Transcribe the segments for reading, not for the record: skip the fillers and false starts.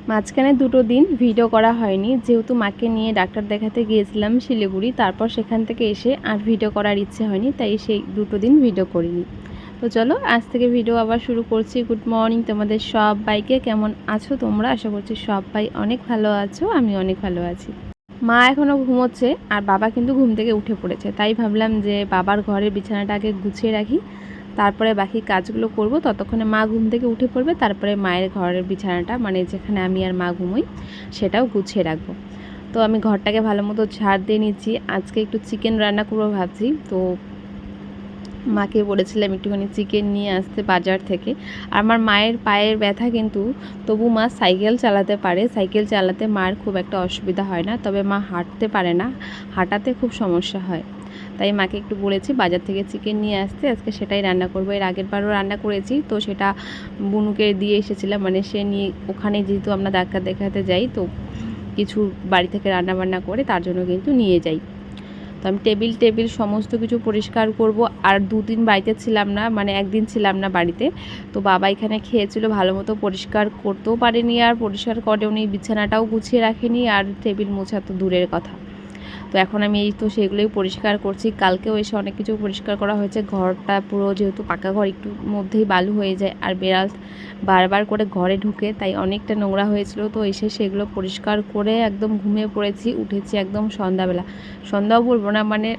মাঝখানে 2টো দিন ভিডিও করা হয়নি, যেহেতু মাকে নিয়ে ডাক্তার দেখাতে গিয়েছিলাম শিলিগুড়ি। তারপর সেখান থেকে এসে আর ভিডিও করার ইচ্ছে হয়নি, তাই সেই 2টো দিন ভিডিও করিনি। তো চলো আজ থেকে ভিডিও আবার শুরু করছি। গুড মর্নিং তোমাদের সবাইকে। কেমন আছো তোমরা? আশা করছি সবাই অনেক ভালো আছো, আমি অনেক ভালো আছি। মা এখনও ঘুমোচ্ছে আর বাবা কিন্তু ঘুম থেকে উঠে পড়েছে, তাই ভাবলাম যে বাবার ঘরের বিছানাটা আগে গুছিয়ে রাখি, তারপরে বাকি কাজগুলো করব। ততক্ষণে মা ঘুম থেকে উঠে পড়বে, তারপরে মায়ের ঘরের বিছানাটা মানে যেখানে আমি আর মা ঘুমোই সেটাও গুছিয়ে রাখবো। তো আমি ঘরটাকে ভালো মতো ঝাড় দিয়ে নিচ্ছি। আজকে একটু চিকেন রান্না করবো ভাবছি। তো মাকে বলেছিলাম একটুখানি চিকেন নিয়ে আসতে বাজার থেকে। আর আমার মায়ের পায়ের ব্যথা, কিন্তু তবু মা সাইকেল চালাতে পারে। সাইকেল চালাতে মার খুব একটা অসুবিধা হয় না, তবে মা হাঁটতে পারে না, হাঁটাতে খুব সমস্যা হয়। তাই মাকে একটু বলেছি বাজার থেকে চিকেন নিয়ে আসতে, আজকে সেটাই রান্না করবো। এর আগের বারও রান্না করেছি, তো সেটা বুনুকে দিয়ে এসেছিলাম, মানে সে নিয়ে ওখানে যেহেতু আমরা ডাক্তার দেখাতে যাই, তো কিছু বাড়ি থেকে রান্না বান্না করে তার জন্য কিন্তু নিয়ে যাই। তো আমি টেবিল সমস্ত কিছু পরিষ্কার করব। আর 2 দিন বাড়িতে ছিলাম না, মানে একদিন ছিলাম না বাড়িতে। তো বাবা এখানে খেয়েছিল, ভালো মতো পরিষ্কার করতেও পারেনি, আর পরিষ্কার করেওনি, বিছানাটাও গুছিয়ে রাখেনি, আর টেবিল মোছা তো দূরের কথা। তো এখন আমি এই তো সেগুলোই পরিষ্কার করছি। কালকেও এসে অনেক কিছু পরিষ্কার করা হয়েছে। ঘরটা পুরো, যেহেতু পাকা ঘর, একটু মধ্যেই বালু হয়ে যায়, আর বেড়াল বারবার করে ঘরে ঢুকে, তাই অনেকটা নোংরা হয়েছিল। তো এসে সেগুলো পরিষ্কার করে একদম ঘুমিয়ে পড়েছি। উঠেছি একদম সন্ধ্যাবেলা, সন্ধ্যাও বলবো না, মানে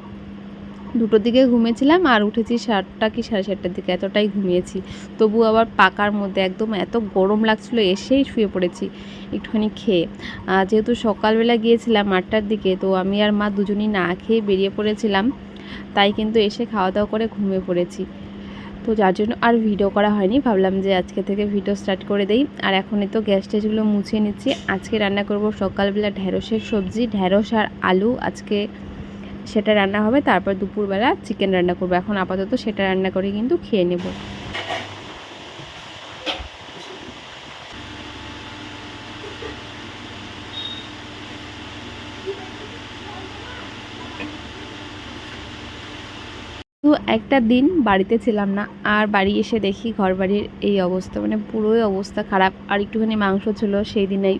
2টোর দিকে ঘুমিয়েছিলাম আর উঠেছি 7টা কি 7:30টার দিকে, এতটাই ঘুমিয়েছি। তবু আবার পাকার মধ্যে একদম এত গরম লাগছিলো, এসেই শুয়ে পড়েছি একটুখানি খেয়ে। যেহেতু সকালবেলা গিয়েছিলাম 8টার দিকে, তো আমি আর মা দুজনই না খেয়ে বেরিয়ে পড়েছিলাম, তাই কিন্তু এসে খাওয়া দাওয়া করে ঘুমিয়ে পড়েছি। তো যার জন্য আর ভিডিও করা হয়নি, ভাবলাম যে আজকে থেকে ভিডিও স্টার্ট করে দেই। আর এখন তো গ্যাস টেসগুলো মুছিয়ে নিচ্ছি। আজকে রান্না করব সকালবেলা ঢ্যাঁড়সের সবজি, ঢ্যাঁড়স আর আলু আজকে সেটা রান্না হবে। তারপর দুপুরবেলা চিকেন রান্না করবো। এখন আপাতত সেটা রান্না করে কিন্তু খেয়ে নেব। তো একটা দিন বাড়িতে ছিলাম না, আর বাড়ি এসে দেখি ঘরবাড়ির এই অবস্থা, মানে পুরোই অবস্থা খারাপ। আর একটুখানি মাংস ছিল, সেই দিনেই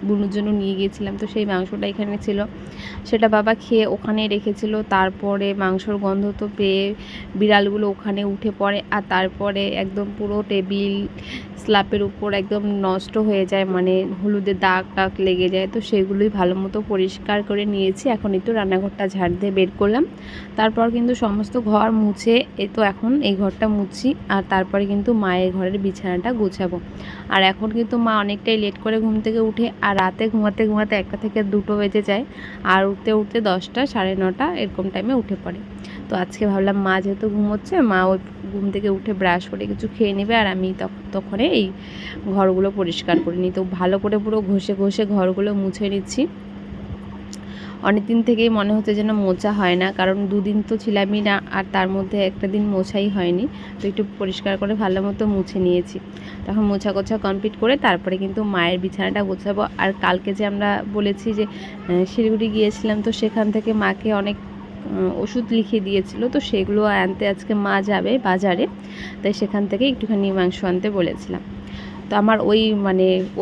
বুনুর জন্য নিয়ে গিয়েছিলাম, তো সেই মাংসটা এখানে ছিল, সেটা বাবা খেয়ে ওখানেই রেখেছিল। তারপরে মাংসর গন্ধ তো পেয়ে বিড়ালগুলো ওখানে উঠে পড়ে, আর তারপরে একদম পুরো টেবিল স্ল্যাপের উপর একদম নষ্ট হয়ে যায়, মানে হলুদের দাগ টাগ লেগে যায়। তো সেগুলোই ভালো মতো পরিষ্কার করে নিয়েছি। এখন একটু রান্নাঘরটা ঝাড় দিয়ে বের করলাম, তারপর কিন্তু সমস্ত ঘর মুছে তো এখন এই ঘরটা মুছছি, আর তারপরে কিন্তু মায়ের ঘরের বিছানাটা গোছাবো। আর এখন কিন্তু মা অনেকটাই লেট করে ঘুম থেকে উঠে, আর রাতে ঘুমাতে ঘুমাতে 1টা থেকে 2টো বেজে যায়, আর উঠতে উঠতে 10টা 9:30 এরকম টাইমে উঠে পড়ে। তো আজকে ভাবলাম মা যেহেতু ঘুমোচ্ছে, মা ওই ঘুম থেকে উঠে ব্রাশ করে কিছু খেয়ে নেবে, আর আমি তখন এই ঘরগুলো পরিষ্কার করে নিই। তো ভালো করে পুরো ঘষে ঘষে ঘরগুলো মুছে নিচ্ছি। অনেক দিন থেকেই মনে হচ্ছে যেন মোছা হয় না, কারণ 2 দিন তো ছিলামই না, আর তার মধ্যে একটা দিন মোছাই হয়নি। তো একটু পরিষ্কার করে ভালো মতো মুছে নিয়েছি। তখন মোছা গোছা কমপ্লিট করে তারপরে কিন্তু মায়ের বিছানাটা গোছাবো। আর কালকে যে আমরা বলেছি যে শিলিগুড়ি গিয়েছিলাম, তো সেখান থেকে মাকে অনেক ওষুধ লিখে দিয়েছিল, তো সেগুলো আনতে আজকে মা যাবে বাজারে, তাই সেখান থেকে একটুখানি মাংস আনতে বলেছিলাম। তো আমার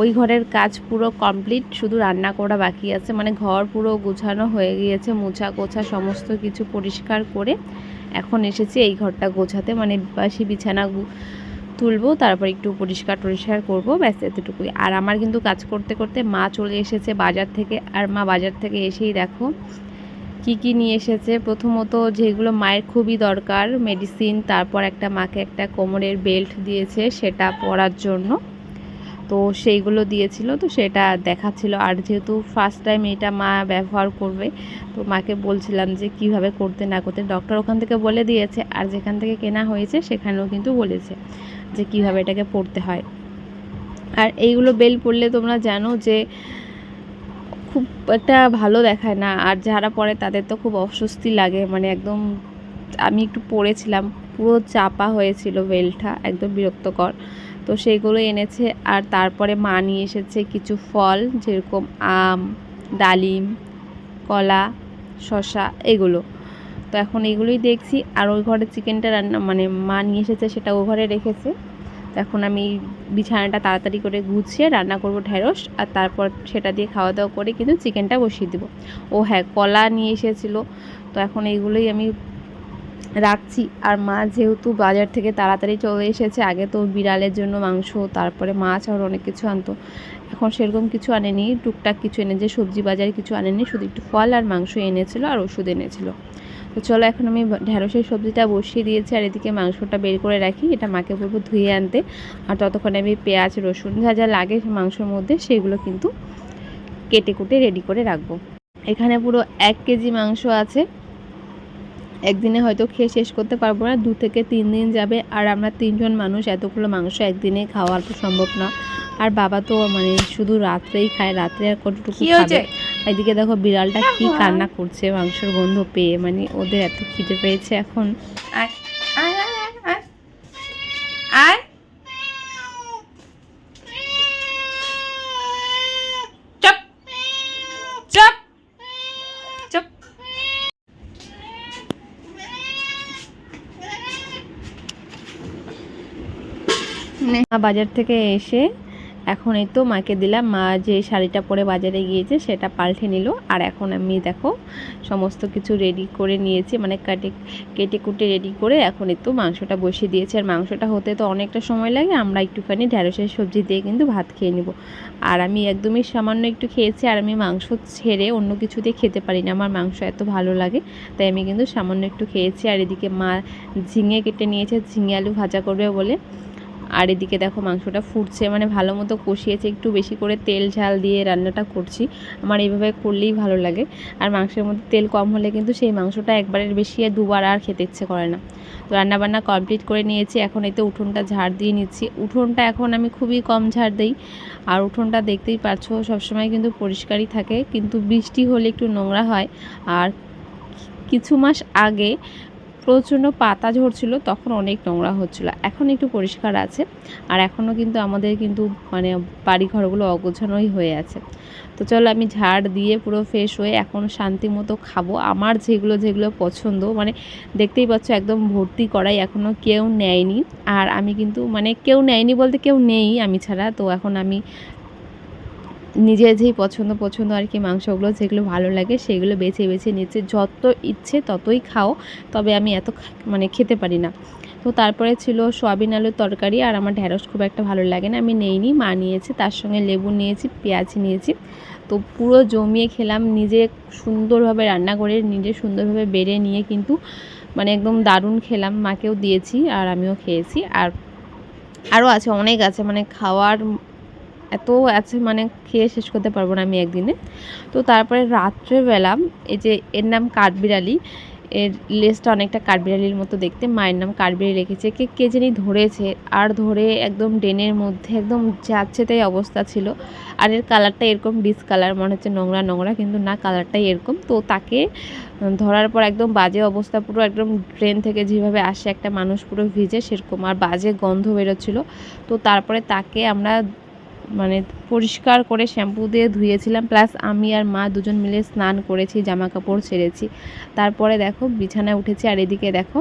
ওই ঘরের কাজ পুরো কমপ্লিট, শুধু রান্না করা বাকি আছে। মানে ঘর পুরো গোছানো হয়ে গিয়েছে, মোছা কোছা সমস্ত কিছু পরিষ্কার করে এখন এসেছি এই ঘরটা গোছাতে, মানে বাসি বিছানা তুলবো, তারপর একটু পরিষ্কার করবো, ব্যাস এতটুকুই। আর আমার কিন্তু কাজ করতে করতে মা চলে এসেছে বাজার থেকে, আর মা বাজার থেকে এসেই দেখো কি নিয়ে এসেছে। প্রথমত যেগুলো মায়ের খুবই দরকার, মেডিসিন, তারপর মাকে একটা কোমরের বেল্ট দিয়েছে সেটা পরার জন্য, তো সেইগুলো দিয়েছিল, তো সেটা দেখাচ্ছিল। আর যেহেতু ফার্স্ট টাইম এটা মা ব্যবহার করবে, তো মাকে বলছিলাম যে কিভাবে করতে না করতে। ডক্টর ওখান থেকে বলে দিয়েছে, আর যেখান থেকে কেনা হয়েছে সেখানেও কিন্তু বলেছে যে কিভাবে এটাকে পরতে হয়। আর এইগুলো বেল্ট পরলে তোমরা জানো যে খুব একটা ভালো দেখায় না, আর যারা পরে তাদের তো খুব অস্বস্তি লাগে, মানে একদম। আমি একটু পরেছিলাম, পুরো চাপা হয়েছিল বেল্টটা, একদম বিরক্তকর। তো সেইগুলো এনেছে। আর তারপরে মা নিয়ে এসেছে কিছু ফল, যেরকম আম, ডালিম, কলা, শসা, এগুলো। তো এখন এগুলোই দেখছি। আর ওই ঘরে চিকেনটা রান্না মানে মা নিয়ে এসেছে, সেটা ও ঘরে রেখেছে। তো এখন আমি বিছানাটা তাড়াতাড়ি করে গুছিয়ে রান্না করব ঢ্যাঁড়স, আর তারপর সেটা দিয়ে খাওয়া দাওয়া করে কিন্তু চিকেনটা বসিয়ে দেবো। ও হ্যাঁ, কলা নিয়ে এসেছিলো, তো এখন এইগুলোই আমি রাখছি। আর মা যেহেতু বাজার থেকে তাড়াতাড়ি চলে এসেছে, আগে তো বিড়ালের জন্য মাংস, তারপরে মাছ আর অনেক কিছু আনতো, এখন সেরকম কিছু আনেনি, টুকটাক কিছু এনেছে, সবজি বাজারে কিছু আনেনি, শুধু একটু ফল আর মাংস এনেছিল আর ওষুধ এনেছিল। তো চলো এখন আমি ঢ্যাঁড়সের সবজিটা বসিয়ে দিয়েছি, আর এদিকে মাংসটা বের করে রাখি, এটা মাকে বলবো ধুয়ে আনতে। আর ততক্ষণে আমি পেঁয়াজ রসুন যা যা লাগে মাংসের মধ্যে সেগুলো কিন্তু কেটে কুটে রেডি করে রাখবো। এখানে পুরো 1 কেজি মাংস আছে। একদিনে হয়তো খেয়ে শেষ করতে পারবো না, 2 থেকে 3 দিন যাবে। আর আমরা 3 জন মানুষ, এতগুলো মাংস একদিনে খাওয়া তো সম্ভব না। আর বাবা তো মানে শুধু রাত্রেই খায়, রাত্রে আর কতটুকু খাবে। এদিকে দেখো বিড়ালটা কি কান্না করছে মাংসের গন্ধ পেয়ে, মানে ওদের এত খিদে পেয়েছে এখন। বাজার থেকে এসে এখন এই তো মাকে দিলাম, মা যে শাড়িটা পরে বাজারে গিয়েছে সেটা পাল্টে নিল। আর এখন আমি দেখো সমস্ত কিছু রেডি করে নিয়েছি, মানে কেটে কুটে রেডি করে এখন এই তো মাংসটা বসিয়ে দিয়েছি। আর মাংসটা হতে তো অনেকটা সময় লাগে, আমরা একটুখানি ঢ্যাঁড়সের সবজি দিয়ে কিন্তু ভাত খেয়ে নিব। আর আমি একদমই সামান্য একটু খেয়েছি, আর আমি মাংস ছেড়ে অন্য কিছু দিয়ে খেতে পারি না, আমার মাংস এত ভালো লাগে, তাই আমি কিন্তু সামান্য একটু খেয়েছি। আর এদিকে মা ঝিঙে কেটে নিয়েছে, ঝিঙে আলু ভাজা করবে বলে। আর এদিকে দেখো মাংসটা ফুটছে, মানে ভালো মতো কষিয়েছে, একটু বেশি করে তেল ঝাল দিয়ে রান্নাটা করছি, আমার এইভাবে করলেই ভালো লাগে। আর মাংসের মধ্যে তেল কম হলে কিন্তু সেই মাংসটা একবারের বেশি আর দুবার আর খেতে ইচ্ছে করে না। তো রান্নাবান্না কমপ্লিট করে নিয়েছি, এখন এতে উঠোনটা ঝাড় দিয়ে নিচ্ছি। উঠোনটা এখন আমি খুবই কম ঝাড় দিই, আর উঠোনটা দেখতেই পাচ্ছো সবসময় কিন্তু পরিষ্কারই থাকে, কিন্তু বৃষ্টি হলে একটু নোংরা হয়। আর কিছু মাস আগে প্রচণ্ড পাতা ঝরছিল, তখন অনেক নোংরা হচ্ছিলো, এখন একটু পরিষ্কার আছে। আর এখনও কিন্তু আমাদের কিন্তু মানে বাড়িঘরগুলো অগোছানোই হয়ে আছে। তো চলো আমি ঝাড় দিয়ে পুরো ফ্রেশ হয়ে এখন শান্তি মতো খাবো। আমার যেগুলো যেগুলো পছন্দ, মানে দেখতেই পাচ্ছ একদম ভর্তি করাই, এখনও কেউ নেয়নি। আর আমি কিন্তু মানে কেউ নেয়নি বলতে কেউ নেই আমি ছাড়া, তো এখন আমি নিজের যেই পছন্দ আর কি মাংসগুলো যেগুলো ভালো লাগে সেগুলো বেছে বেছে নিচ্ছে, যত ইচ্ছে ততই খাও, তবে আমি এত মানে খেতে পারি না। তো তারপরে ছিল সয়াবিন আলুর তরকারি, আর আমার ঢ্যাঁড়স খুব একটা ভালো লাগে না, আমি নেইনি, মা নিয়েছি, তার সঙ্গে লেবু নিয়েছি, পেঁয়াজ নিয়েছি। তো পুরো জমিয়ে খেলাম, নিজে সুন্দরভাবে রান্না করে নিজে সুন্দরভাবে বেড়ে নিয়ে কিন্তু মানে একদম দারুণ খেলাম, মাকেও দিয়েছি আর আমিও খেয়েছি। আর আরও আছে, অনেক আছে, মানে খাওয়ার এত আছে, মানে খেয়ে শেষ করতে পারবো না আমি একদিনে। তো তারপরে রাত্রেবেলা এই যে এর নাম কাঠবিড়ালি, এর লেজটা অনেকটা কাঠবিড়ালির মতো দেখতে, মায়ের নাম কাঠবিড়ালি রেখেছে, কে জানি ধরেছে, আর ধরে একদম ড্রেনের মধ্যে একদম যাচ্ছে তাই অবস্থা ছিল। আর এর কালারটা এরকম ডিসকালার, মনে হচ্ছে নোংরা নোংরা, কিন্তু না, কালারটাই এরকম। তো তাকে ধরার পর একদম বাজে অবস্থা, পুরো একদম ড্রেন থেকে যেভাবে আসে একটা মানুষ পুরো ভিজে সেরকম, আর বাজে গন্ধ বেরোচ্ছিলো। তো তারপরে তাকে আমরা মানে পরিষ্কার করে শ্যাম্পু দিয়ে ধুয়েছিলাম, প্লাস আমি আর মা দুজন মিলে স্নান করেছি, জামা কাপড় ছেড়েছি, তারপরে দেখো বিছানায় উঠেছি। আর এদিকে দেখো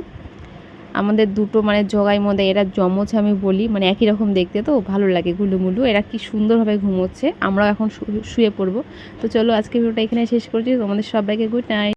আমাদের দুটো মানে জগাই মধ্যে, এরা যমজ আমি বলি, মানে একই রকম দেখতে, তো ভালো লাগে গুলুমুলু, এরা কি সুন্দরভাবে ঘুমোচ্ছে, আমরাও এখন শুয়ে পড়বো। তো চলো আজকে ভিডিওটা এখানে শেষ করছি, তোমাদের সবাইকে গুড নাইট।